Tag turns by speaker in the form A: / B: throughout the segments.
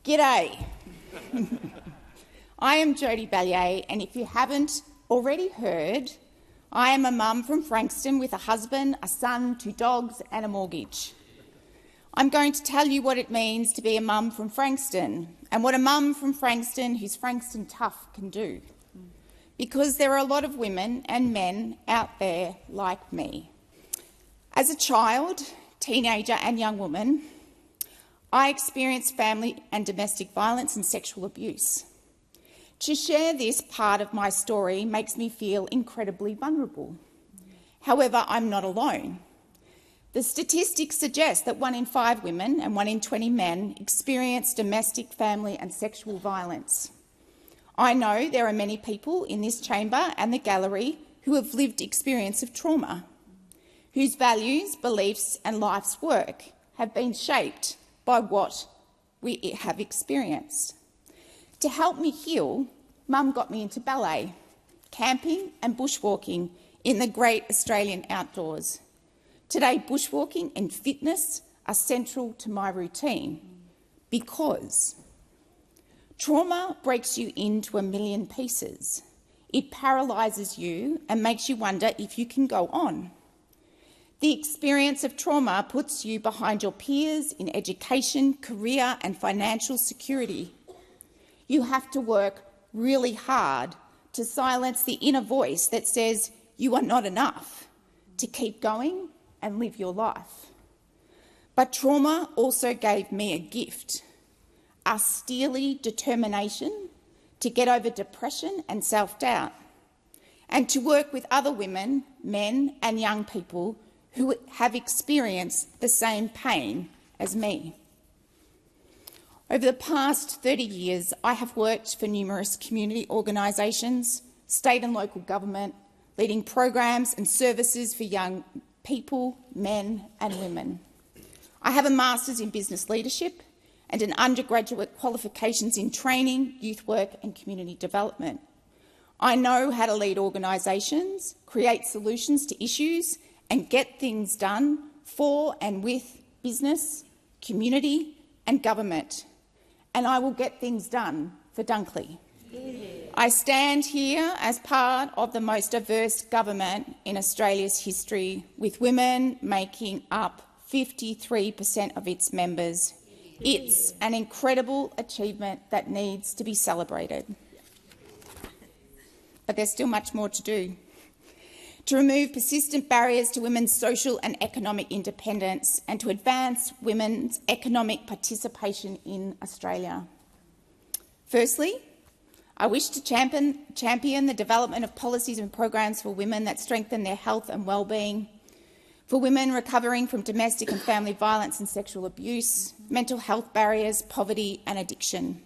A: G'day. I am Jodie Belyea, and if you haven't already heard, I am a mum from Frankston with a husband, a son, 2 dogs and a mortgage. I'm going to tell you what it means to be a mum from Frankston and what a mum from Frankston who's Frankston tough can do. Because there are a lot of women and men out there like me. As a child, teenager and young woman, I experienced family and domestic violence and sexual abuse. To share this part of my story makes me feel incredibly vulnerable. However, I'm not alone. The statistics suggest that 1 in 5 women and 1 in 20 men experience domestic, family and sexual violence. I know there are many people in this chamber and the gallery who have lived experience of trauma, whose values, beliefs and life's work have been shaped by what we have experienced. To help me heal, Mum got me into ballet, camping and bushwalking in the great Australian outdoors. Today, bushwalking and fitness are central to my routine because trauma breaks you into a million pieces. It paralyses you and makes you wonder if you can go on. The experience of trauma puts you behind your peers in education, career and financial security. You have to work really hard to silence the inner voice that says you are not enough, to keep going and live your life. But trauma also gave me a gift, a steely determination to get over depression and self-doubt, and to work with other women, men and young people who have experienced the same pain as me. Over the past 30 years, I have worked for numerous community organisations, state and local government, leading programs and services for young people, men and women. I have a Master's in Business Leadership and an undergraduate qualifications in training, youth work and community development. I know how to lead organisations, create solutions to issues and get things done for and with business, community and government. And I will get things done for Dunkley. I stand here as part of the most diverse government in Australia's history, with women making up 53% of its members. It's an incredible achievement that needs to be celebrated. But there's still much more to do. To remove persistent barriers to women's social and economic independence and to advance women's economic participation in Australia. Firstly, I wish to champion the development of policies and programs for women that strengthen their health and wellbeing, for women recovering from domestic and family violence and sexual abuse, mental health barriers, poverty and addiction.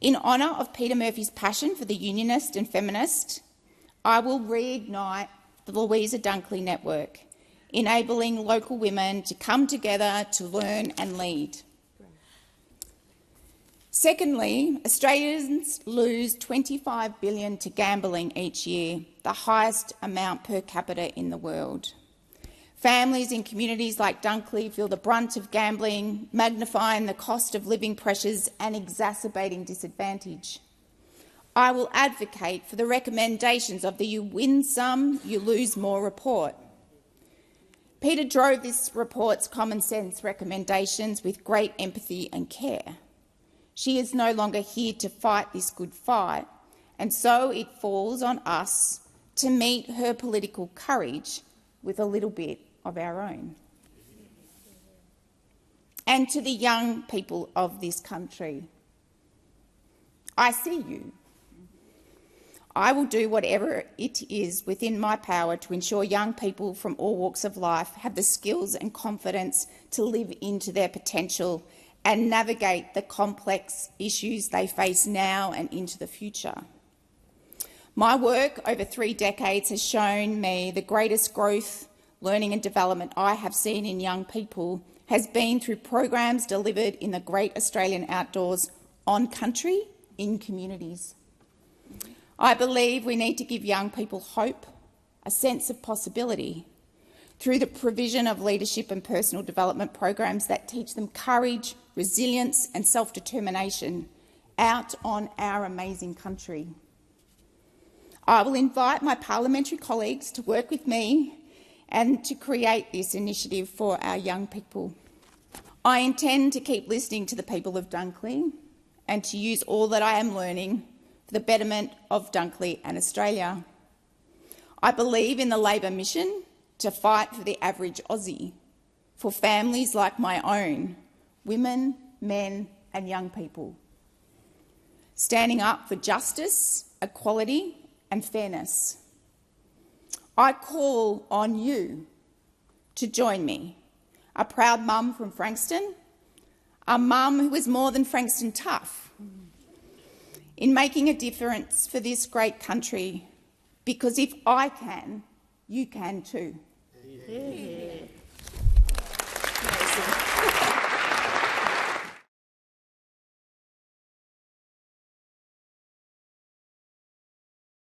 A: In honour of Peta Murphy's passion for the unionist and feminist, I will reignite the Louisa Dunkley Network, enabling local women to come together to learn and lead. Secondly, Australians lose $25 billion to gambling each year, the highest amount per capita in the world. Families in communities like Dunkley feel the brunt of gambling, magnifying the cost of living pressures and exacerbating disadvantage. I will advocate for the recommendations of the "you win some, you lose more" report. Peta drove this report's common sense recommendations with great empathy and care. She is no longer here to fight this good fight, and so it falls on us to meet her political courage with a little bit of our own. And to the young people of this country, I see you. I will do whatever it is within my power to ensure young people from all walks of life have the skills and confidence to live into their potential and navigate the complex issues they face now and into the future. My work over 3 decades has shown me the greatest growth, learning and development I have seen in young people has been through programs delivered in the great Australian outdoors, on country, in communities. I believe we need to give young people hope, a sense of possibility, through the provision of leadership and personal development programs that teach them courage, resilience and self-determination out on our amazing country. I will invite my parliamentary colleagues to work with me and to create this initiative for our young people. I intend to keep listening to the people of Dunkley and to use all that I am learning for the betterment of Dunkley and Australia. I believe in the Labor mission to fight for the average Aussie, for families like my own, women, men and young people, standing up for justice, equality and fairness. I call on you to join me, a proud mum from Frankston, a mum who is more than Frankston tough, in making a difference for this great country, because if I can, you can too. Yeah.